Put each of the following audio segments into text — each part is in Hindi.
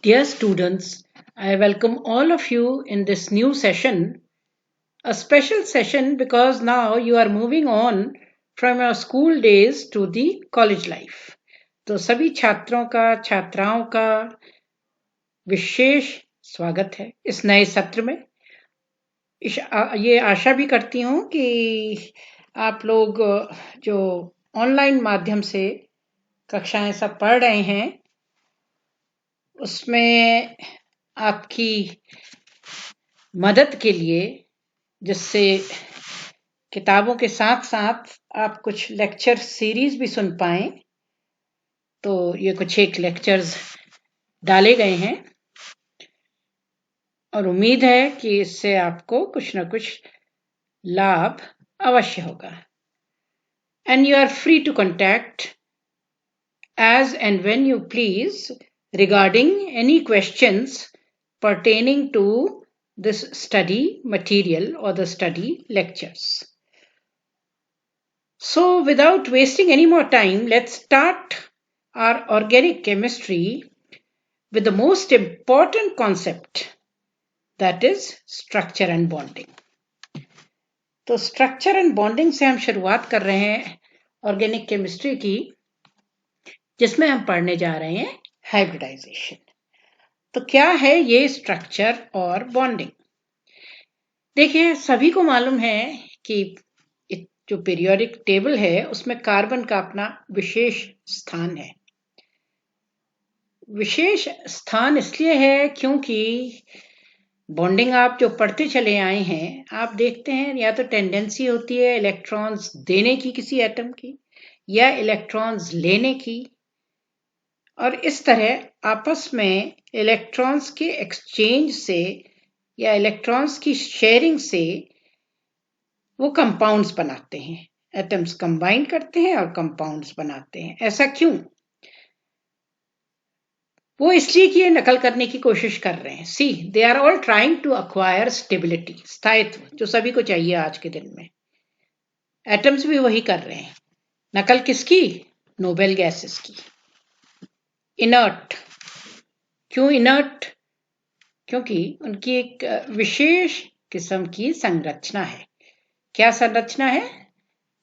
Dear students, I welcome all of you in this new session, a special session because now you are moving on from your school days to the college life. तो सभी छात्रों का छात्राओं का विशेष स्वागत है इस नए सत्र में। ये आशा भी करती हूँ कि आप लोग जो ऑनलाइन माध्यम से कक्षाएं सब पढ़ रहे हैं उसमें आपकी मदद के लिए, जिससे किताबों के साथ साथ आप कुछ लेक्चर सीरीज भी सुन पाएं, तो ये कुछ एक लेक्चर्स डाले गए हैं और उम्मीद है कि इससे आपको कुछ ना कुछ लाभ अवश्य होगा। And you are free to contact as and when you please regarding any questions pertaining to this study material or the study lectures. So without wasting any more time, let's start our organic chemistry with the most important concept, that is structure and bonding. तो स्ट्रक्चर एंड बॉन्डिंग से हम शुरुआत कर रहे हैं ऑर्गेनिक केमिस्ट्री की, जिसमें हम पढ़ने जा रहे हैं हाइब्रिडाइजेशन। तो क्या है ये स्ट्रक्चर और बॉन्डिंग? देखिए, सभी को मालूम है कि जो पीरियोडिक टेबल है उसमें कार्बन का अपना विशेष स्थान है। विशेष स्थान इसलिए है क्योंकि बॉन्डिंग आप जो पढ़ते चले आए हैं, आप देखते हैं या तो टेंडेंसी होती है इलेक्ट्रॉन्स देने की किसी एटम की या इलेक्ट्रॉन्स लेने की, और इस तरह आपस में इलेक्ट्रॉन्स के एक्सचेंज से या इलेक्ट्रॉन्स की शेयरिंग से वो कंपाउंड्स बनाते हैं। एटम्स कंबाइन करते हैं और कंपाउंड्स बनाते हैं। ऐसा क्यों? वो इसलिए कि ये नकल करने की कोशिश कर रहे हैं। See, they are all trying to acquire stability, स्थायित्व, जो सभी को चाहिए आज के दिन में। एटम्स भी वही कर रहे हैं। नकल किसकी? नोबेल गैसेस की। इनर्ट। क्यों इनर्ट? क्योंकि उनकी एक विशेष किस्म की संरचना है। क्या संरचना है?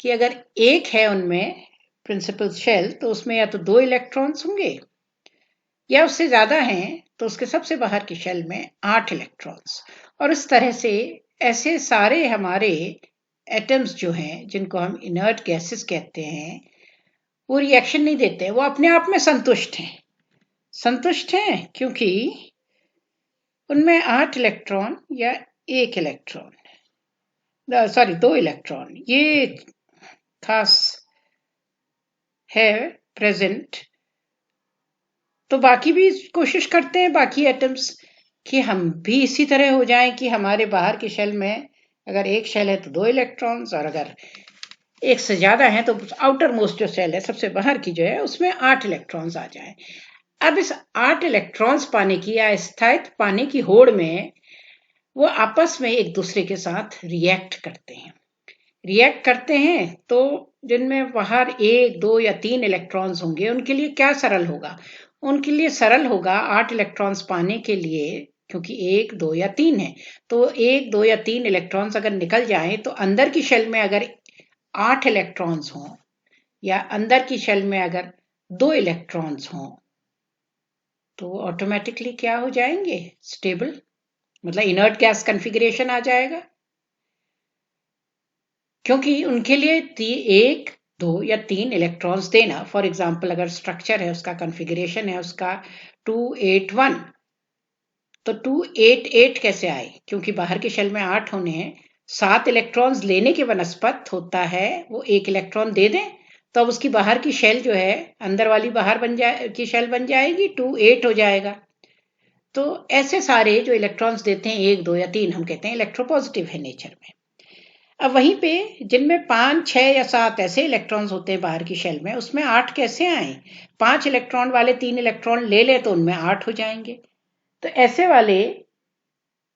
कि अगर एक है उनमें प्रिंसिपल शेल, तो उसमें या तो 2 इलेक्ट्रॉन्स होंगे या उससे ज्यादा हैं तो उसके सबसे बाहर की शेल में 8 इलेक्ट्रॉन्स। और इस तरह से ऐसे सारे हमारे एटम्स जो हैं, जिनको हम इनर्ट गैसेस कहते हैं, वो रिएक्शन नहीं देते हैं। वो अपने आप में संतुष्ट हैं। संतुष्ट हैं क्योंकि उनमें 8 इलेक्ट्रॉन या 1 इलेक्ट्रॉन, सॉरी 2 इलेक्ट्रॉन, ये खास है प्रेजेंट। तो बाकी भी कोशिश करते हैं, बाकी एटम्स, कि हम भी इसी तरह हो जाएं कि हमारे बाहर की शेल में अगर एक शेल है तो 2 इलेक्ट्रॉन्स, और अगर एक से ज्यादा है तो आउटर मोस्ट जो शेल है, सबसे बाहर की जो है, उसमें 8 इलेक्ट्रॉन्स आ जाए। अब इस 8 इलेक्ट्रॉन्स पाने की या स्थायित्व पाने की होड़ में वो आपस में एक दूसरे के साथ रिएक्ट करते हैं। रिएक्ट करते हैं तो जिनमें बाहर 1, 2 या 3 इलेक्ट्रॉन्स होंगे, उनके लिए क्या सरल होगा? उनके लिए सरल होगा 8 इलेक्ट्रॉन्स पाने के लिए, क्योंकि 1, 2 या 3 है, तो 1, 2 या 3 इलेक्ट्रॉन्स अगर निकल जाए तो अंदर की शेल में अगर 8 इलेक्ट्रॉन्स हों या अंदर की शेल में अगर 2 इलेक्ट्रॉन्स हों, तो ऑटोमेटिकली क्या हो जाएंगे? स्टेबल, मतलब इनर्ट गैस कॉन्फ़िगरेशन आ जाएगा। क्योंकि उनके लिए 1, 2 या 3 इलेक्ट्रॉन्स देना, फॉर एग्जाम्पल अगर स्ट्रक्चर है, उसका कॉन्फ़िगरेशन है उसका 281, तो 288 कैसे आए? क्योंकि बाहर की शेल में 8 होने हैं, 7 इलेक्ट्रॉन्स लेने के बनस्पत होता है वो 1 इलेक्ट्रॉन दे दें, तो अब उसकी बाहर की शेल जो है, अंदर वाली बाहर की शेल बन जाएगी, 28 हो जाएगा। तो ऐसे सारे जो इलेक्ट्रॉन्स देते हैं 1, 2 या 3, हम कहते हैं इलेक्ट्रोपॉजिटिव है नेचर में। अब वहीं पे जिनमें 5, 6 या 7 ऐसे इलेक्ट्रॉन्स होते हैं बाहर की शेल में, उसमें 8 कैसे आए? 5 इलेक्ट्रॉन वाले 3 इलेक्ट्रॉन ले ले तो उनमें 8 हो जाएंगे। तो ऐसे वाले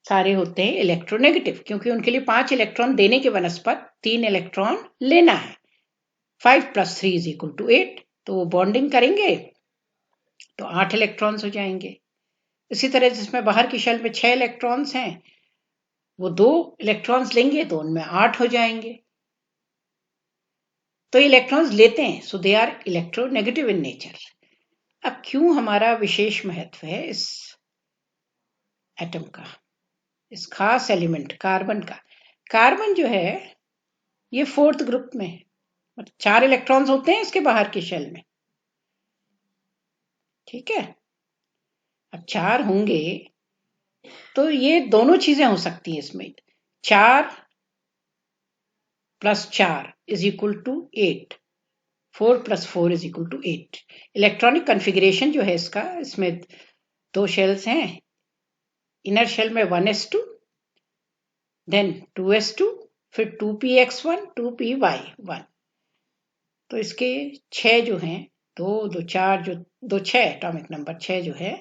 सारे होते हैं इलेक्ट्रोनेगेटिव, क्योंकि उनके लिए 5 इलेक्ट्रॉन देने के बनस्पत 3 इलेक्ट्रॉन लेना है। 5 + 3 = 8, तो वो बॉन्डिंग करेंगे तो 8 इलेक्ट्रॉन्स हो जाएंगे। इसी तरह जिसमें बाहर की शेल में 6 इलेक्ट्रॉन्स हैं, वो 2 इलेक्ट्रॉन्स लेंगे तो उनमें 8 हो जाएंगे। तो इलेक्ट्रॉन्स लेते हैं, so they are electronegative in nature. अब क्यों हमारा विशेष महत्व है इस एटम का, इस खास एलिमेंट कार्बन का? कार्बन जो है ये 4th ग्रुप में, मतलब 4 इलेक्ट्रॉन्स होते हैं इसके बाहर की शेल में, ठीक है। अब 4 होंगे तो ये दोनों चीजें हो सकती हैं इसमें। 4 + 4 = 8, 4 + 4 = 8। इलेक्ट्रॉनिक कॉन्फ़िगरेशन जो है इसका, इसमें 2 शेल्स हैं, इनर शेल में 1s2, देन 2s2, फिर 2px1, 2py1। तो इसके 6 जो हैं, 2 2 4 जो 2 6 एटॉमिक नंबर 6 जो है,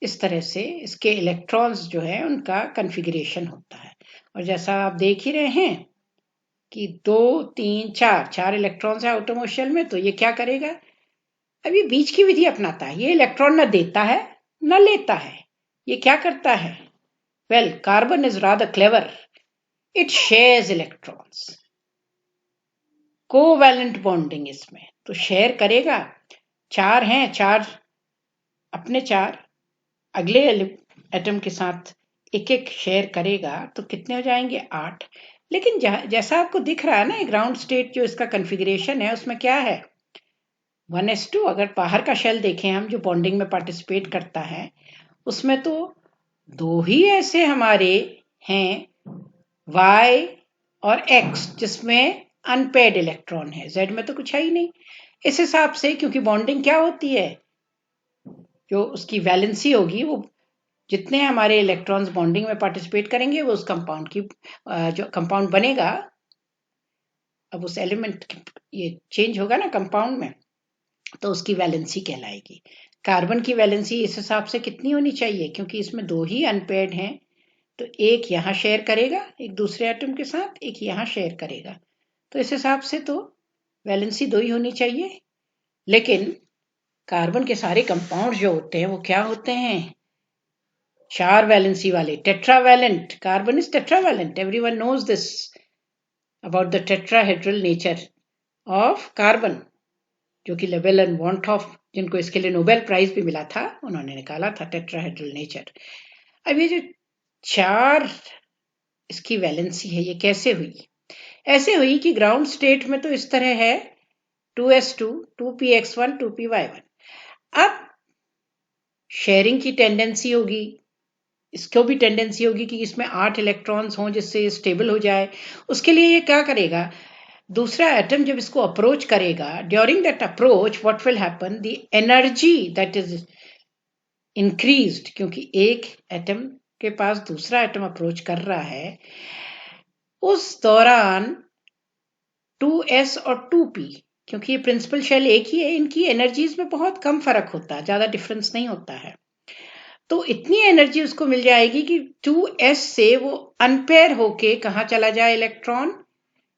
इस तरह से इसके इलेक्ट्रॉन्स जो है उनका कॉन्फ़िगरेशन होता है। और जैसा आप देख ही रहे हैं कि 2 3 4 इलेक्ट्रॉन्स है आउटरमोस्ट शेल में, तो ये क्या करेगा? अब ये बीच की विधि अपनाता है, ये इलेक्ट्रॉन न देता है न लेता है। ये क्या करता है? Well, carbon is rather clever, it shares electrons, covalent bonding इसमें तो शेयर करेगा। 4 हैं, 4 अपने 4 अगले एटम के साथ एक एक शेयर करेगा, तो कितने हो जाएंगे? 8। लेकिन जैसा आपको दिख रहा है ना, ग्राउंड स्टेट जो इसका कॉन्फ़िगरेशन है उसमें क्या है? 1s2। अगर बाहर का शेल देखें हम, जो बॉन्डिंग में पार्टिसिपेट करता है, उसमें तो 2 ही ऐसे हमारे हैं, Y और X, जिसमें अनपेयर्ड इलेक्ट्रॉन है। Z में तो कुछ है ही नहीं। इस हिसाब से, क्योंकि बॉन्डिंग क्या होती है, जो उसकी वैलेंसी होगी, वो जितने हमारे इलेक्ट्रॉन्स बॉन्डिंग में पार्टिसिपेट करेंगे वो उस कंपाउंड की जो कंपाउंड बनेगा, अब उस एलिमेंट ये चेंज होगा ना कंपाउंड में, तो उसकी वैलेंसी कहलाएगी। कार्बन की वैलेंसी इस हिसाब से कितनी होनी चाहिए? क्योंकि इसमें 2 ही अनपेयर्ड हैं, तो एक यहाँ शेयर करेगा एक दूसरे एटम के साथ, एक यहाँ शेयर करेगा, तो इस हिसाब से तो वैलेंसी 2 ही होनी चाहिए। लेकिन कार्बन के सारे कंपाउंड जो होते हैं वो क्या होते हैं? 4 वैलेंसी वाले, tetravalent. Carbon is tetravalent, everyone knows this about the tetrahedral nature of carbon, जो कि लेवेल एंड वॉन्टॉफ, जिनको इसके लिए नोबेल प्राइज भी मिला था, उन्होंने निकाला था टेट्राहेड्रल नेचर। अब ये जो 4 इसकी वैलेंसी है, ये कैसे हुई? ऐसे हुई कि ग्राउंड स्टेट में तो इस तरह है 2s2, 2px1, 2py1। अब शेयरिंग की टेंडेंसी होगी, इसको भी टेंडेंसी होगी कि इसमें 8 इलेक्ट्रॉन्स हों जिससे स्टेबल हो जाए। उसके लिए ये क्या करेगा? दूसरा एटम जब इसको अप्रोच करेगा, during that approach what will happen, the energy that is increased, क्योंकि एक एटम के पास दूसरा एटम अप्रोच कर रहा है, उस दौरान 2s और 2p, क्योंकि ये प्रिंसिपल शेल एक ही है, इनकी एनर्जीज में बहुत कम फर्क होता है, ज्यादा डिफरेंस नहीं होता है। तो इतनी एनर्जी उसको मिल जाएगी कि 2s से वो अनपेयर होके कहाँ चला जाए इलेक्ट्रॉन,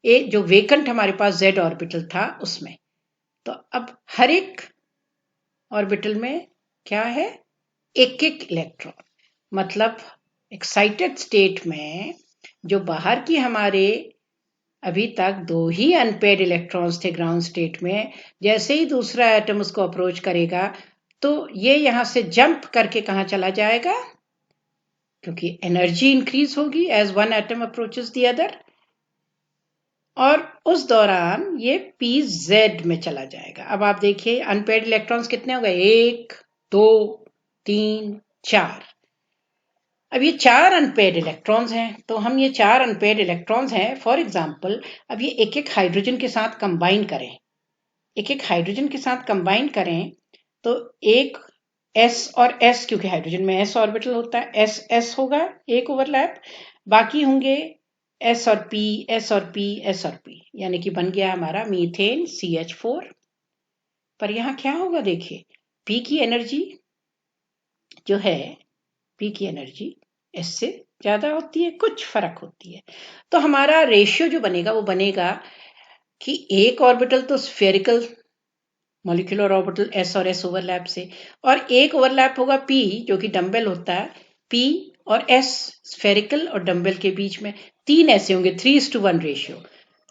जो वेकेंट हमारे पास z ऑर्बिटल था उसमें। तो अब हर एक ऑर्बिटल में क्या है? एक एक इलेक्ट्रॉन। मतलब एक्साइटेड स्टेट में जो बाहर की हमारे अभी तक 2 ही अनपेयर्ड इलेक्ट्रॉन्स थे ग्राउंड स्टेट में, जैसे ही दूसरा एटम उसको अप्रोच करेगा तो ये यहां से जंप करके कहां चला जाएगा? क्योंकि एनर्जी इंक्रीज होगी as one atom approaches the other, और उस दौरान ये pz में चला जाएगा। अब आप देखिए अनपेयर्ड इलेक्ट्रॉन्स कितने हो गए? 1 2 3 4। अब ये 4 अनपेयर्ड इलेक्ट्रॉन्स हैं, तो हम ये 4 अनपेयर्ड इलेक्ट्रॉन्स हैं, फॉर एग्जाम्पल अब ये एक एक हाइड्रोजन के साथ कंबाइन करें, एक एक हाइड्रोजन के साथ कंबाइन करें, तो एक s और s, क्योंकि हाइड्रोजन में s ऑर्बिटल होता है, s s होगा एक ओवरलैप, बाकी होंगे s और p, s और p, s और p, यानी कि बन गया हमारा मीथेन CH4। पर यहां क्या होगा? देखिए p की एनर्जी जो है, p की एनर्जी s से ज्यादा होती है, कुछ फर्क होती है। तो हमारा रेशियो जो बनेगा वो बनेगा कि एक ऑर्बिटल तो स्फेरिकल मॉलिक्यूलर ऑर्बिटल s और s ओवरलैप से, और एक ओवरलैप होगा p जो कि डंबल होता है, p और s स्फेरिकल और डंबल के बीच में 3 ऐसे होंगे, 3:1 रेशियो।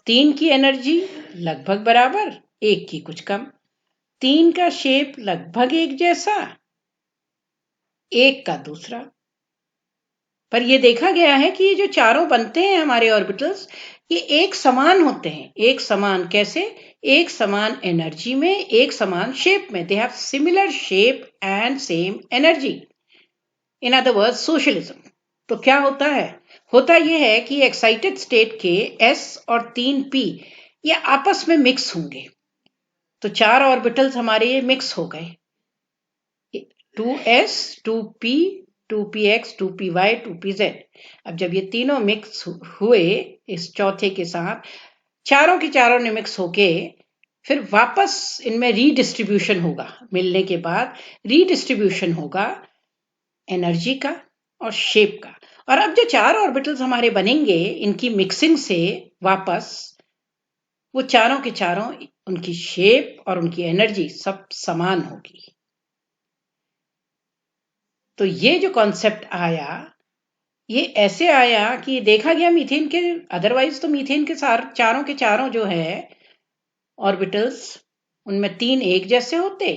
3 की एनर्जी लगभग बराबर, 1 की कुछ कम, 3 का शेप लगभग एक जैसा, 1 का दूसरा। पर यह देखा गया है कि ये जो चारों बनते हैं हमारे ऑर्बिटल्स, ये एक समान होते हैं। एक समान कैसे? एक समान एनर्जी में, एक समान शेप में। They have similar shape and same energy. In other words socialism. तो क्या होता है? होता यह है कि एक्साइटेड स्टेट के s और 3p ये आपस में मिक्स होंगे। तो 4 ऑर्बिटल्स हमारे ये मिक्स हो गए, 2s 2p 2px 2py 2pz। अब जब ये तीनों मिक्स हुए इस चौथे के साथ, चारों के चारों ने मिक्स होके फिर वापस इनमें रीडिस्ट्रीब्यूशन होगा। मिलने के बाद रीडिस्ट्रीब्यूशन होगा एनर्जी का और शेप का। और अब जो 4 ऑर्बिटल्स हमारे बनेंगे, इनकी मिक्सिंग से वापस वो चारों के चारों, उनकी शेप और उनकी एनर्जी सब समान होगी। तो ये जो कॉन्सेप्ट आया, ये ऐसे आया कि देखा गया मीथेन के, अदरवाइज तो मीथेन के चारों के चारों जो है ऑर्बिटल्स, उनमें 3 एक जैसे होते,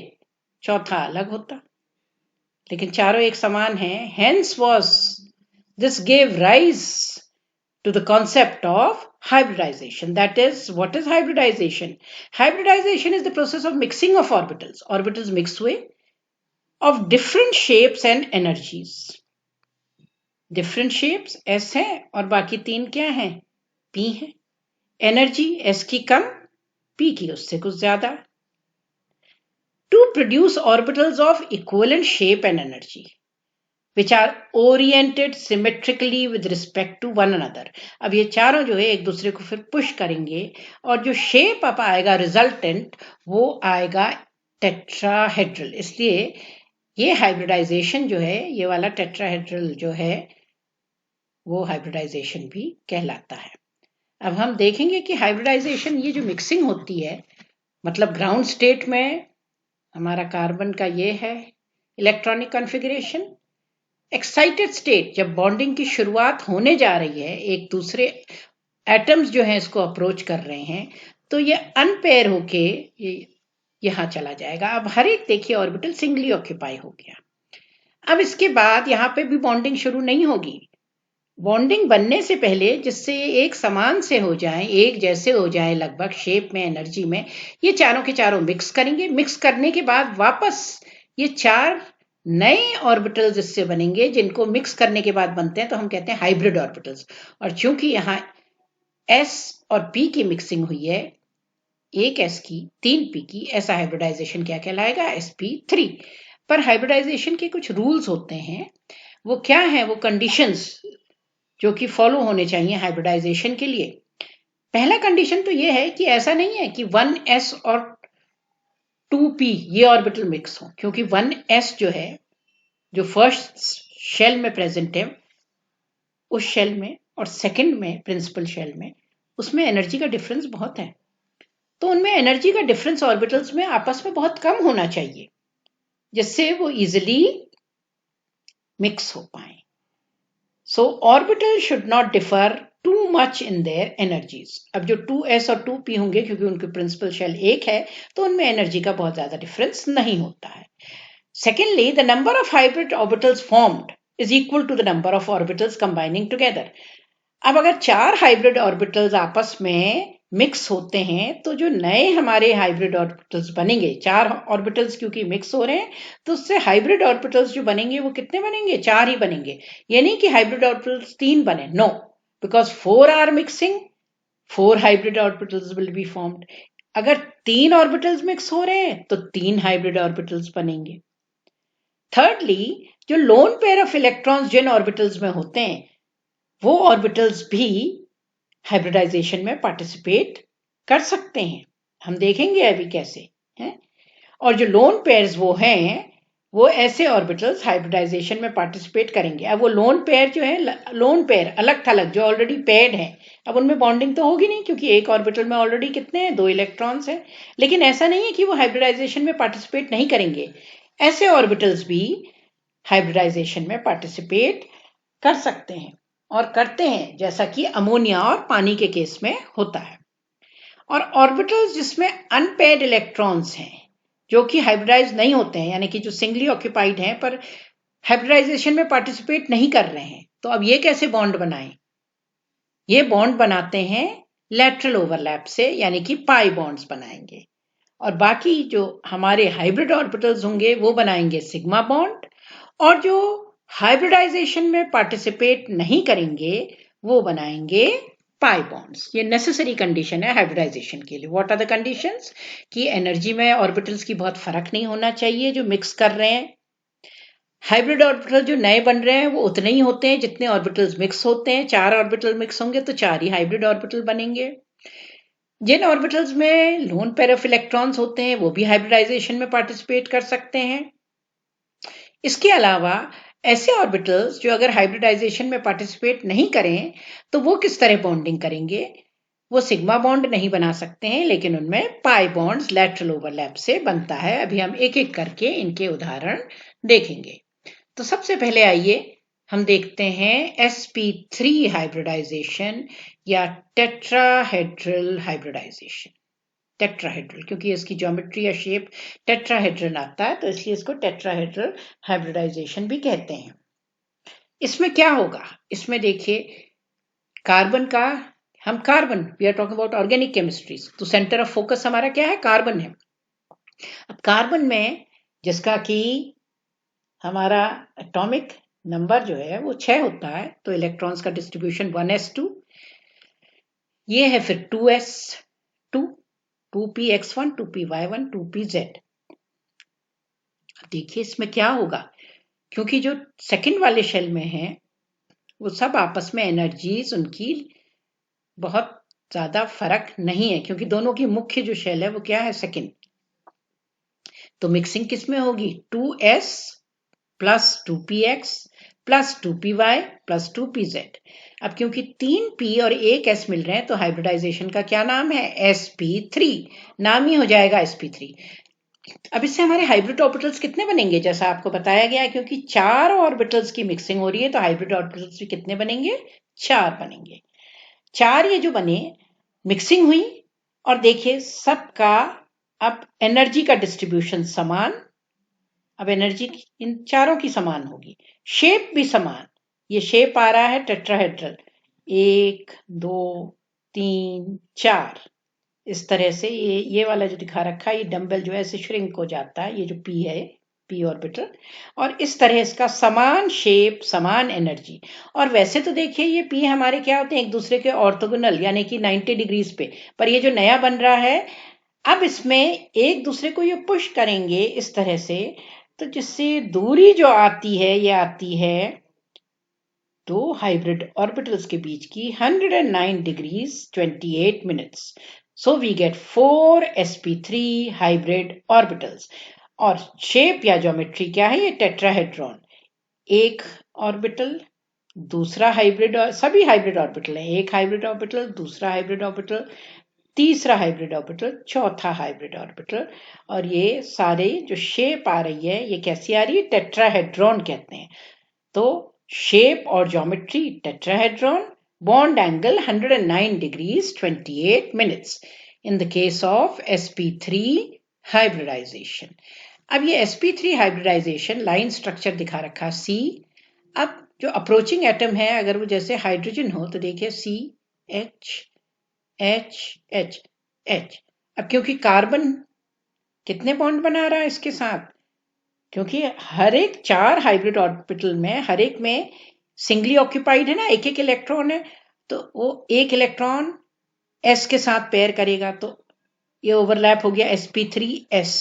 चौथा अलग होता, लेकिन चारों एक समान हैं। Hence was this gave rise to the concept of hybridization. That is, what is hybridization? Hybridization is the process of mixing of orbitals. Orbitals mix हुए of different shapes and energies. Different shapes s है और बाकी 3 क्या हैं? p है। एनर्जी s की कम, p की उससे कुछ ज्यादा, to produce orbitals of equivalent shape and energy which are oriented symmetrically with respect to one another. अब ये चारों जो है एक दूसरे को फिर पुश करेंगे और जो शेप अब आएगा रिजल्टेंट, वो आएगा टेट्राहेड्रल। इसलिए ये हाइब्रिडाइजेशन जो है, ये वाला टेट्राहेड्रल जो है, वो हाइब्रिडाइजेशन भी कहलाता है। अब हम देखेंगे कि हाइब्रिडाइजेशन, ये जो मिक्सिंग होती है, मतलब ग्राउंड स्टेट में हमारा कार्बन का ये है इलेक्ट्रॉनिक कॉन्फ़िगरेशन। एक्साइटेड स्टेट, जब बॉन्डिंग की शुरुआत होने जा रही है, एक दूसरे एटम्स जो हैं इसको अप्रोच कर रहे हैं, तो ये अनपेयर होके ये यहां चला जाएगा। अब हर एक देखिए ऑर्बिटल सिंगली ऑक्यूपाई हो गया। अब इसके बाद यहां पे भी बॉन्डिंग शुरू नहीं होगी। बॉन्डिंग बनने से पहले, जिससे एक समान से हो जाए, एक जैसे हो जाए लगभग शेप में, एनर्जी में, ये चारों के चारों मिक्स करेंगे। मिक्स करने के बाद वापस ये 4 नए ऑर्बिटल्स इससे बनेंगे, जिनको मिक्स करने के बाद बनते हैं तो हम कहते हैं हाइब्रिड ऑर्बिटल्स। और चूंकि यहाँ s और p की मिक्सिंग हुई है, एक s की 3 p की, ऐसा हाइब्रिडाइजेशन क्या कहलाएगा? sp3। पर हाइब्रिडाइजेशन के कुछ रूल्स होते हैं। वो क्या है? वो कंडीशंस जो कि फॉलो होने चाहिए हाइब्रिडाइजेशन के लिए। पहला कंडीशन तो ये है कि ऐसा नहीं है कि 1s और 2p ये ऑर्बिटल मिक्स हो, क्योंकि 1s जो है, जो फर्स्ट शेल में प्रेजेंट है, उस शेल में और सेकंड में प्रिंसिपल शेल में, उसमें एनर्जी का डिफरेंस बहुत है। तो उनमें एनर्जी का डिफरेंस ऑर्बिटल्स में आपस में बहुत कम होना चाहिए, जिससे वो इजिली मिक्स हो पाए। So orbital should not differ too much in their energies. अब जो 2s और 2p होंगे, क्योंकि उनकी प्रिंसिपल शेल एक है, तो उनमें एनर्जी का बहुत ज्यादा डिफरेंस नहीं होता है। Secondly, the number of hybrid orbitals formed is equal to the number of orbitals combining together. अब अगर 4 हाइब्रिड ऑर्बिटल्स आपस में मिक्स होते हैं, तो जो नए हमारे हाइब्रिड ऑर्बिटल्स बनेंगे, 4 ऑर्बिटल्स क्योंकि मिक्स हो रहे हैं, तो उससे हाइब्रिड ऑर्बिटल्स जो बनेंगे वो कितने बनेंगे? 4 ही बनेंगे। ये नहीं कि हाइब्रिड ऑर्बिटल्स 3 बने, no, because 4 are mixing, 4 hybrid orbitals will be formed. अगर 3 ऑर्बिटल्स मिक्स हो रहे हैं तो 3 हाइब्रिड ऑर्बिटल्स बनेंगे। थर्डली, जो लोन पेयर ऑफ इलेक्ट्रॉन्स जिन ऑर्बिटल्स में होते हैं, वो ऑर्बिटल्स भी हाइब्रिडाइजेशन में पार्टिसिपेट कर सकते हैं। हम देखेंगे अभी कैसे हैं। और जो लोन पेयर्स वो हैं वो ऐसे ऑर्बिटल्स हाइब्रिडाइजेशन में पार्टिसिपेट करेंगे। अब वो लोन पेयर जो है, लोन पेयर अलग थलग जो ऑलरेडी पेयर्ड है, अब उनमें बॉन्डिंग तो होगी नहीं, क्योंकि एक ऑर्बिटल में ऑलरेडी कितने हैं, 2 इलेक्ट्रॉन्स हैं। लेकिन ऐसा नहीं है कि वो हाइब्रिडाइजेशन में पार्टिसिपेट नहीं करेंगे, ऐसे ऑर्बिटल्स भी हाइब्रिडाइजेशन में पार्टिसिपेट कर सकते हैं और करते हैं, जैसा कि अमोनिया और पानी के केस में होता है। और ऑर्बिटल्स जिसमें अनपेयर्ड इलेक्ट्रॉन्स हैं, जो कि हाइब्रिडाइज नहीं होते हैं, यानी कि जो सिंगली ऑक्यूपाइड हैं पर हाइब्रिडाइजेशन में पार्टिसिपेट नहीं कर रहे हैं, तो अब ये कैसे बॉन्ड बनाएं? ये बॉन्ड बनाते हैं लैटरल ओवरलैप से, यानी कि पाई बॉन्ड्स बनाएंगे। और बाकी जो हमारे हाइब्रिड ऑर्बिटल्स होंगे वो बनाएंगे सिग्मा बॉन्ड, और जो हाइब्रिडाइजेशन में पार्टिसिपेट नहीं करेंगे वो बनाएंगे पाई बॉन्ड्स। ये नेसेसरी कंडीशन है हाइब्रिडाइजेशन के लिए। What are the conditions? कि एनर्जी में ऑर्बिटल्स की बहुत फर्क नहीं होना चाहिए जो मिक्स कर रहे हैं। हाइब्रिड ऑर्बिटल जो नए बन रहे हैं वो उतने ही होते हैं जितने ऑर्बिटल्स मिक्स होते हैं। 4 ऑर्बिटल मिक्स होंगे तो 4 ही हाइब्रिड ऑर्बिटल बनेंगे। जिन ऑर्बिटल्स में लोन पेयर ऑफ इलेक्ट्रॉन्स होते हैं वो भी हाइब्रिडाइजेशन में पार्टिसिपेट कर सकते हैं। इसके अलावा ऐसे ऑर्बिटल्स जो अगर हाइब्रिडाइजेशन में पार्टिसिपेट नहीं करें तो वो किस तरह बॉन्डिंग करेंगे? वो सिग्मा बॉन्ड नहीं बना सकते हैं, लेकिन उनमें पाई बॉन्ड्स लैटरल ओवरलैप से बनता है। अभी हम एक एक करके इनके उदाहरण देखेंगे। तो सबसे पहले आइए हम देखते हैं sp3 हाइब्रिडाइजेशन या टेट्राहेड्रल हाइब्रिडाइजेशन। टेट्राहेड्रल क्योंकि इसकी ज्योमेट्री या शेप टेट्राहेड्रल आता है, तो इसलिए इसको टेट्राहेड्रल हाइब्रिडाइजेशन भी कहते हैं। इसमें क्या होगा? इसमें देखिए कार्बन का, हम carbon, we are talking about organic chemistry, तो सेंटर ऑफ फोकस हमारा क्या है? कार्बन है। अब कार्बन में जिसका कि हमारा एटॉमिक नंबर जो है वो 6 होता है, तो इलेक्ट्रॉन्स का डिस्ट्रीब्यूशन 1s2, ये है फिर 2s2, 2px1, 2py1, 2pz। अब देखिए इसमें क्या होगा, क्योंकि जो सेकंड वाले शेल में है वो सब आपस में एनर्जीज उनकी बहुत ज्यादा फर्क नहीं है, क्योंकि दोनों की मुख्य जो शेल है वो क्या है? सेकंड। तो मिक्सिंग किस में होगी? 2s plus 2px plus 2py plus 2pz। अब क्योंकि 3 p और 1 s मिल रहे हैं तो हाइब्रिडाइजेशन का क्या नाम है? sp3, नाम ही हो जाएगा sp3। अब इससे हमारे हाइब्रिड ऑर्बिटल्स कितने बनेंगे? जैसा आपको बताया गया है, क्योंकि 4 ऑर्बिटल्स की मिक्सिंग हो रही है तो हाइब्रिड ऑर्बिटल्स भी कितने बनेंगे? 4 बनेंगे। 4 ये जो बने, मिक्सिंग हुई, और देखिए सबका अब एनर्जी का डिस्ट्रीब्यूशन समान। अब एनर्जी इन चारों की समान होगी, शेप भी समान। ये शेप आ रहा है टेट्राहेड्रल, 1 2 3 4, इस तरह से। ये वाला जो दिखा रखा है, ये डंबल जो है ऐसे श्रिंक हो जाता है, ये जो पी है, पी ऑर्बिटल, और इस तरह इसका समान शेप, समान एनर्जी। और वैसे तो देखिए ये पी हमारे क्या होते हैं? एक दूसरे के ऑर्थोगोनल, यानी कि 90 डिग्रीज पे। पर ये जो नया बन रहा है, अब इसमें एक दूसरे को ये पुश करेंगे इस तरह से, तो जिससे दूरी जो आती है ये आती है दो हाइब्रिड ऑर्बिटल्स के बीच की 109 degrees 28 minutes. So we get 4 sp3 hybrid orbitals. और शेप या ज्योमेट्री क्या है? ये टेट्राहेड्रॉन, एक ऑर्बिटल, दूसरा हाइब्रिड, सभी हाइब्रिड ऑर्बिटल है, एक हाइब्रिड ऑर्बिटल, दूसरा हाइब्रिड ऑर्बिटल, तीसरा हाइब्रिड ऑर्बिटल, चौथा हाइब्रिड ऑर्बिटल। और ये सारे जो शेप आ रही है ये कैसी आ रही है? टेट्राहेड्रॉन कहते हैं। तो शेप और geometry tetrahedron, bond angle 109 degrees 28 minutes in the case of sp3 hybridization. अब ये sp3 हाइब्रिडाइजेशन लाइन स्ट्रक्चर दिखा रखा C। अब जो अप्रोचिंग एटम है, अगर वो जैसे हाइड्रोजन हो तो देखिए CH H H H। अब क्योंकि कार्बन कितने बॉन्ड बना रहा है इसके साथ? क्योंकि हर एक 4 हाइब्रिड ऑर्बिटल में हर एक में सिंगली ऑक्यूपाइड है ना, एक एक इलेक्ट्रॉन है, तो वो एक इलेक्ट्रॉन s के साथ पेयर करेगा, तो ये ओवरलैप हो गया sp3s।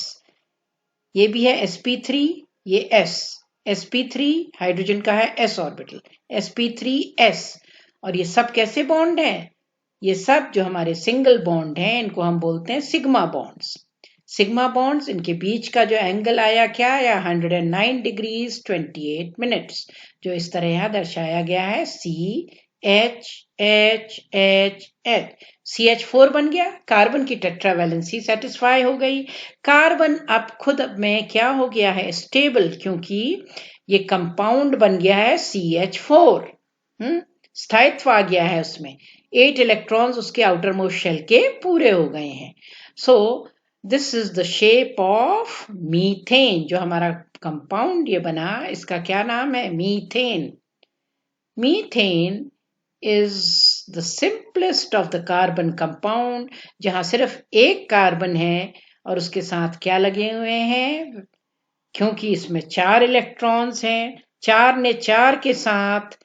ये भी है sp3, ये s, sp3 हाइड्रोजन का है s ऑर्बिटल, sp3s। और ये सब कैसे बॉन्ड है? ये सब जो हमारे सिंगल बॉन्ड हैं इनको हम बोलते हैं सिग्मा बॉन्ड्स। सिग्मा बॉन्ड्स, इनके बीच का जो एंगल आया क्या आया 109 डिग्रीज 28 मिनट्स, जो इस तरह यहाँ दर्शाया गया है CH CH4 बन गया, कार्बन की टेट्रावैलेंसी सेटिस्फाई हो गई। कार्बन अब खुद में क्या हो गया है स्टेबल, क्योंकि ये कंपाउंड बन गया है CH4, स्थायित्व आ गया है उसमें, 8 इलेक्ट्रॉन्स उसके आउटर मोस्ट शेल के पूरे हो गए हैं। So this is the shape of methane, जो हमारा कंपाउंड ये बना इसका क्या नाम है methane. Methane is the simplest of the carbon compound, जहां सिर्फ एक कार्बन है और उसके साथ क्या लगे हुए हैं, क्योंकि इसमें 4 इलेक्ट्रॉन्स हैं, 4 ने 4 के साथ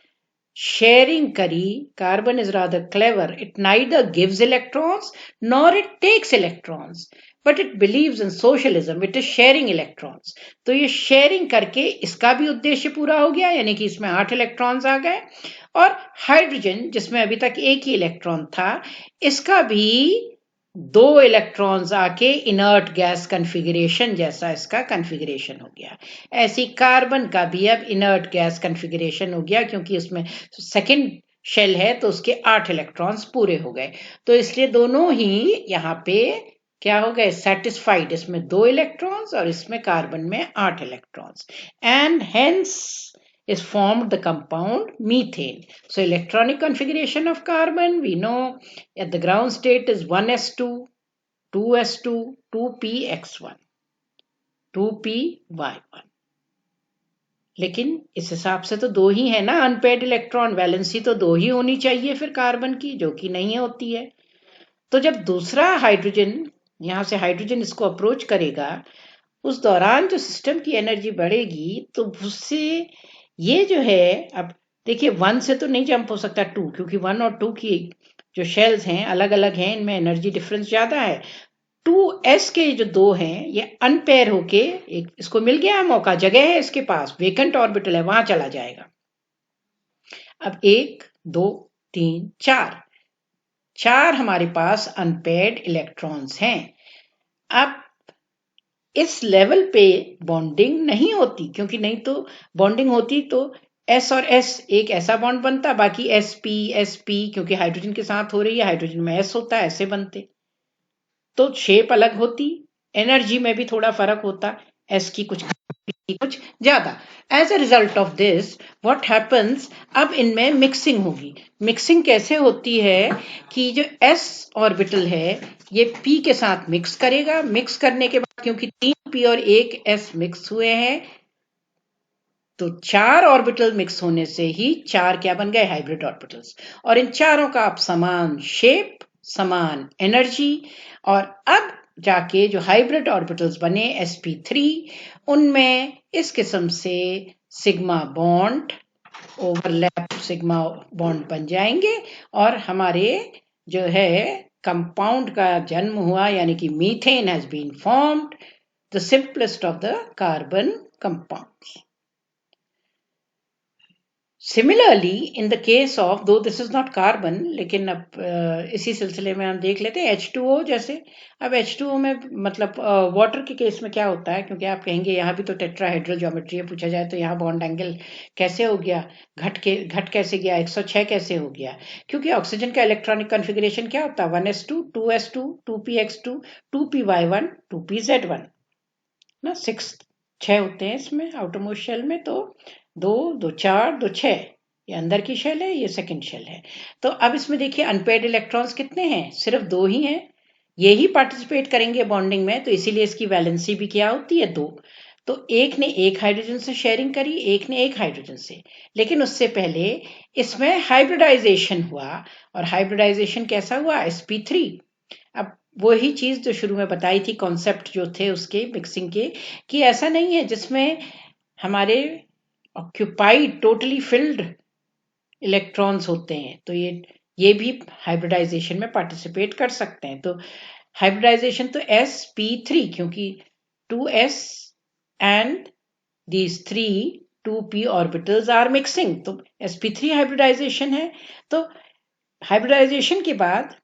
शेयरिंग करी। Carbon is rather clever, it neither gives electrons nor it takes electrons, but it believes in socialism, it is sharing electrons. तो ये शेयरिंग करके इसका भी उद्देश्य पूरा हो गया, यानी कि इसमें 8 इलेक्ट्रॉन्स आ गए। और हाइड्रोजन जिसमें अभी तक एक ही इलेक्ट्रॉन था, इसका भी 2 इलेक्ट्रॉन्स आके इनर्ट गैस कन्फिगरेशन जैसा इसका कन्फिगरेशन हो गया। ऐसी कार्बन का भी अब इनर्ट गैस कन्फिगरेशन हो गया, क्योंकि उसमें सेकेंड शेल है तो उसके 8 इलेक्ट्रॉन्स पूरे हो गए। तो इसलिए दोनों ही यहाँ पे क्या हो गए सेटिस्फाइड, इसमें 2 इलेक्ट्रॉन्स और इसमें कार्बन में 8 electrons, and hence is formed the compound methane. So electronic configuration of carbon, we know at the ground state is 1s2, 2s2, 2px1, 2py1। लेकिन इस हिसाब से तो 2 ही है ना अनपेड इलेक्ट्रॉन, वैलेंसी तो 2 ही होनी चाहिए फिर कार्बन की, जो कि नहीं होती है। तो जब दूसरा हाइड्रोजन, यहां से हाइड्रोजन इसको अप्रोच करेगा, उस दौरान जो सिस्टम की एनर्जी बढ़ेगी, तो उससे ये जो है, अब देखिए 1 से तो नहीं जंप हो सकता 2, क्योंकि 1 और 2 की जो शेल्स हैं अलग अलग हैं, इनमें एनर्जी डिफरेंस ज्यादा है। 2s के जो 2 हैं ये अनपेयर होके एक इसको मिल गया मौका, जगह है इसके पास, वेकेंट ऑर्बिटल है, वहां चला जाएगा। अब 1 2 3 4 हमारे पास अनपेयर्ड इलेक्ट्रॉन्स हैं। अब इस लेवल पे बॉन्डिंग नहीं होती, क्योंकि नहीं तो बॉन्डिंग होती तो S और S एक ऐसा बॉन्ड बनता, बाकी SP क्योंकि हाइड्रोजन के साथ हो रही है, हाइड्रोजन में S होता है, ऐसे बनते, तो शेप अलग होती, एनर्जी में भी थोड़ा फर्क होता, S की कुछ ज्यादा। As a result of this what happens, अब इनमें मिक्सिंग होगी। मिक्सिंग कैसे होती है कि जो S ऑर्बिटल है ये P के साथ मिक्स करेगा, मिक्स करने के बाद क्योंकि 3 P और 1 S मिक्स हुए हैं, तो 4 ऑर्बिटल मिक्स होने से ही 4 क्या बन गए हाइब्रिड ऑर्बिटल्स, और इन चारों का आप समान शेप, समान एनर्जी, और अब जाके जो हाइब्रिड ऑर्बिटल्स बने sp3, उनमें इस किस्म से sigma bond overlap sigma bond बन जाएंगे, और हमारे जो है कंपाउंड का जन्म हुआ, यानी कि methane has been formed, the simplest of the carbon compounds. Similarly, in the case of, though this is not carbon, लेकिन अब इसी सिलसिले में हम देख लेते हैं H2O जैसे। अब H2O में मतलब वाटर के केस में क्या होता है, क्योंकि आप कहेंगे यहाँ भी तो टेट्राहेड्रल ज्योमेट्री है, पूछा जाए तो यहाँ बॉन्ड एंगल कैसे हो गया, घट कैसे गया, 106 कैसे हो गया, क्योंकि ऑक्सीजन का इलेक्ट्रॉनिक कॉन्फ़िगरेशन क्या होता है 1s2, 2s2, 2px2, 2py1, 2pz1 ना, 6 होते हैं इसमें आउटर मोस्ट शेल में, तो 2 2 4 2 6, ये अंदर की शेल है, ये सेकंड शेल है। तो अब इसमें देखिए अनपेयर्ड इलेक्ट्रॉन्स कितने हैं, सिर्फ 2 ही हैं, ये ही पार्टिसिपेट करेंगे बॉन्डिंग में, तो इसीलिए इसकी वैलेंसी भी क्या होती है 2। तो एक ने एक हाइड्रोजन से शेयरिंग करी, एक ने एक हाइड्रोजन से, लेकिन उससे पहले इसमें हाइब्रिडाइजेशन हुआ, और हाइब्रिडाइजेशन कैसा हुआ sp3। अब वही चीज जो शुरू में बताई थी, कॉन्सेप्ट जो थे उसके मिक्सिंग के, कि ऐसा नहीं है जिसमें हमारे ऑक्यूपाइड टोटली फिल्ड इलेक्ट्रॉन्स होते हैं, तो ये भी हाइब्रिडाइजेशन में पार्टिसिपेट कर सकते हैं। तो हाइब्रिडाइजेशन तो sp3, क्योंकि 2s and these 2p orbitals are mixing, तो sp3 हाइब्रिडाइजेशन है। तो हाइब्रिडाइजेशन के बाद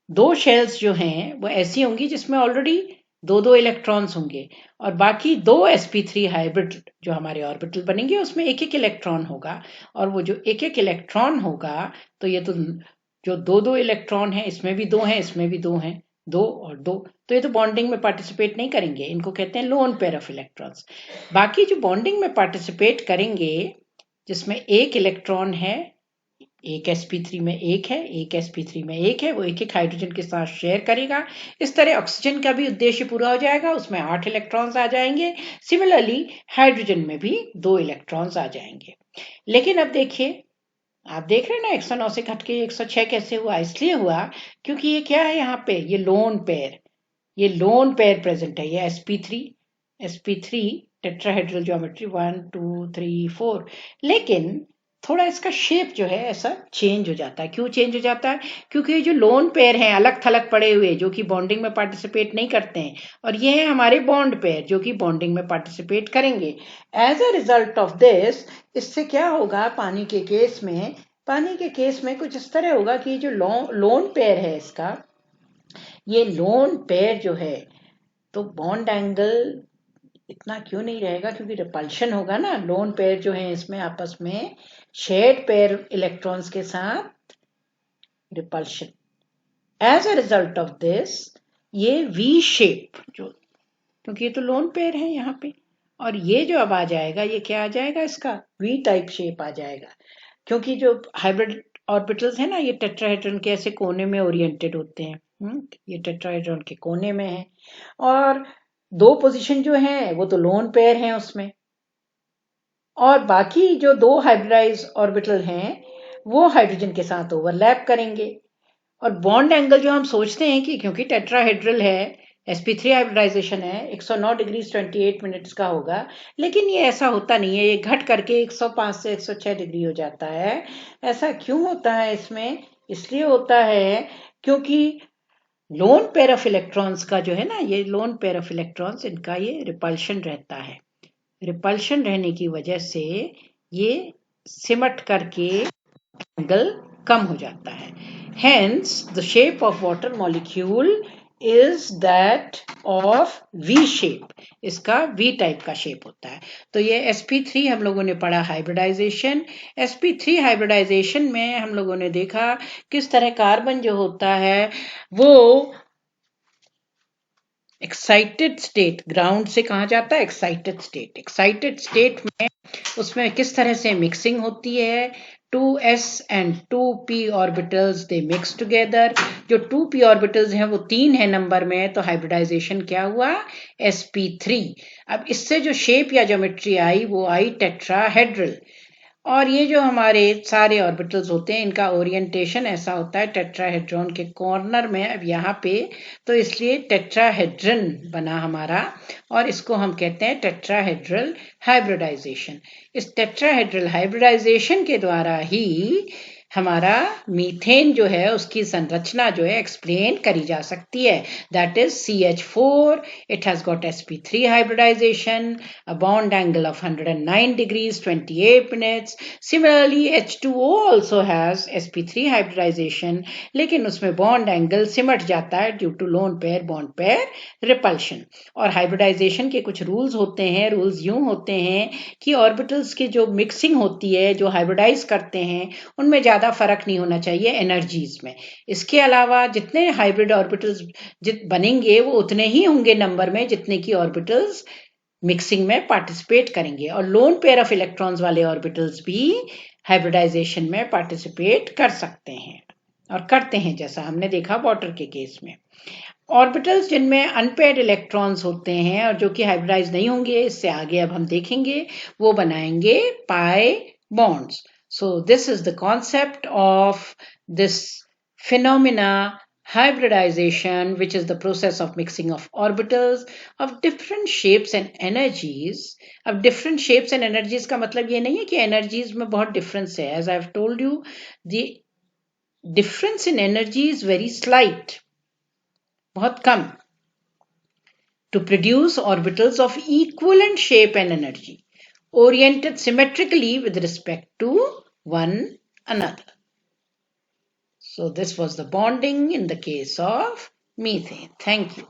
2 शेल्स जो हैं वो ऐसी होंगी जिसमें ऑलरेडी दो दो इलेक्ट्रॉन्स होंगे, और बाकी दो sp3 हाइब्रिड जो हमारे ऑर्बिटल बनेंगे उसमें एक एक इलेक्ट्रॉन होगा, और वो जो एक एक इलेक्ट्रॉन होगा तो ये तो जो दो दो इलेक्ट्रॉन है, इसमें भी दो हैं, इसमें भी दो हैं, दो और दो, तो ये तो बॉन्डिंग में पार्टिसिपेट नहीं करेंगे, इनको कहते हैं लोन पेयर ऑफ इलेक्ट्रॉन्स। बाकी जो बॉन्डिंग में पार्टिसिपेट करेंगे जिसमें एक इलेक्ट्रॉन है, एक sp3 में एक है, एक sp3 में एक है, वो एक एक हाइड्रोजन के साथ शेयर करेगा। इस तरह ऑक्सीजन का भी उद्देश्य पूरा हो जाएगा, उसमें 8 इलेक्ट्रॉन्स आ जाएंगे। सिमिलरली हाइड्रोजन में भी 2 इलेक्ट्रॉन्स आ जाएंगे। लेकिन अब देखिए, आप देख रहे हैं ना 109 से घट के 106 कैसे हुआ? इसलिए हुआ क्योंकि ये क्या है, यहाँ पे ये लोन पेयर प्रेजेंट है, ये sp3 टेट्राहेड्रल ज्योमेट्री 1 2 3 4। लेकिन थोड़ा इसका शेप जो है ऐसा चेंज हो जाता है। क्यों चेंज हो जाता है? क्योंकि ये जो लोन पेयर हैं अलग थलग पड़े हुए जो कि बॉन्डिंग में पार्टिसिपेट नहीं करते हैं, और ये हैं हमारे बॉन्ड पेयर जो कि बॉन्डिंग में पार्टिसिपेट करेंगे। As a result of this, इससे क्या होगा, पानी के केस में कुछ इस तरह होगा कि जो लोन पेयर है इसका, ये लोन पेयर जो है, तो बॉन्ड एंगल इतना क्यों नहीं रहेगा, क्योंकि रिपल्शन होगा ना। लोन पेयर जो है इसमें आपस में शेयर्ड पेयर इलेक्ट्रॉन्स के साथ repulsion. As a result of this, ये वी शेप जो, क्योंकि ये तो लोन पेयर है यहाँ पे, और ये जो अब आ जाएगा, ये क्या आ जाएगा, इसका वी टाइप शेप आ जाएगा। क्योंकि जो हाइब्रिड ऑर्बिटल्स है ना, ये टेट्राहेड्रन के ऐसे कोने में ओरिएंटेड होते हैं। ये टेट्राहेड्रन के कोने में है, और दो पोजीशन जो है वो तो लोन पेयर हैं उसमें, और बाकी जो दो हाइब्रिडाइज ऑर्बिटल हैं वो हाइड्रोजन के साथ ओवरलैप करेंगे। और बॉन्ड एंगल जो हम सोचते हैं कि क्योंकि टेट्राहेड्रल है, sp3 हाइब्रिडाइजेशन है, 109 डिग्री 28 मिनट्स का होगा, लेकिन ये ऐसा होता नहीं है, ये घट करके 105 से 106 डिग्री हो जाता है। ऐसा क्यों होता है इसमें? इसलिए होता है क्योंकि लोन पेयर ऑफ इलेक्ट्रॉन्स का जो है ना, ये लोन पेयर ऑफ इलेक्ट्रॉन्स, इनका ये रिपल्शन रहता है। रिपल्शन रहने की वजह से ये सिमट करके एंगल कम हो जाता है। Hence, the shape of water molecule is that of V shape. इसका V टाइप का शेप होता है। तो ये sp3 हम लोगों ने पढ़ा हाइब्रिडाइजेशन। sp3 हाइब्रिडाइजेशन में हम लोगों ने देखा किस तरह कार्बन जो होता है वो एक्साइटेड स्टेट, ग्राउंड से कहा जाता है एक्साइटेड स्टेट में उसमें किस तरह से मिक्सिंग होती है। 2s and 2p orbitals they mix together. जो 2p ऑर्बिटल्स हैं वो 3 है नंबर में, तो हाइब्रिडाइजेशन क्या हुआ, sp3। अब इससे जो शेप या ज्योमेट्री आई वो आई टेट्राहेड्रल। और ये जो हमारे सारे ऑर्बिटल्स होते हैं इनका ओरिएंटेशन ऐसा होता है टेट्राहेड्रॉन के कॉर्नर में, अब यहाँ पे, तो इसलिए टेट्राहेड्रन बना हमारा, और इसको हम कहते हैं टेट्राहेड्रल हाइब्रिडाइजेशन। इस टेट्राहेड्रल हाइब्रिडाइजेशन के द्वारा ही हमारा मीथेन जो है उसकी संरचना जो है एक्सप्लेन करी जा सकती है। That is CH4, it has got sp3 hybridization, a bond angle of 109 degrees 28 minutes. Similarly, H2O also has sp3 hybridization, लेकिन उसमें बॉन्ड एंगल सिमट जाता है due to lone pair bond pair repulsion. और हाइब्रिडाइजेशन के कुछ रूल्स होते हैं। रूल्स यूं होते हैं कि ऑर्बिटल्स की जो मिक्सिंग होती है, जो हाइब्रिडाइज करते हैं, उनमें ज्यादा फर्क नहीं होना चाहिए एनर्जीज में। इसके अलावा जितने हाइब्रिड ऑर्बिटल्स बनेंगे वो उतने ही होंगे नंबर में जितने की ऑर्बिटल्स मिक्सिंग में पार्टिसिपेट करेंगे। और लोन पेयर ऑफ इलेक्ट्रॉन्स वाले ऑर्बिटल्स भी हाइब्रिडाइजेशन में पार्टिसिपेट कर सकते हैं और करते हैं, जैसा हमने देखा वाटर के केस में। ऑर्बिटल्स जिनमें अनपेयर्ड इलेक्ट्रॉन्स होते हैं और जो कि हाइब्रिडाइज नहीं होंगे, इससे आगे अब हम देखेंगे, वो बनाएंगे pi bonds. So this is the concept of this phenomena, hybridization, which is the process of mixing of orbitals of different shapes and energies. अब different shapes and energies का मतलब ये नहीं है कि energies में बहुत difference है. As I have told you, the difference in energy is very slight, बहुत कम, to produce orbitals of equivalent shape and energy, oriented symmetrically with respect to one another. So this was the bonding in the case of methane. Thank you.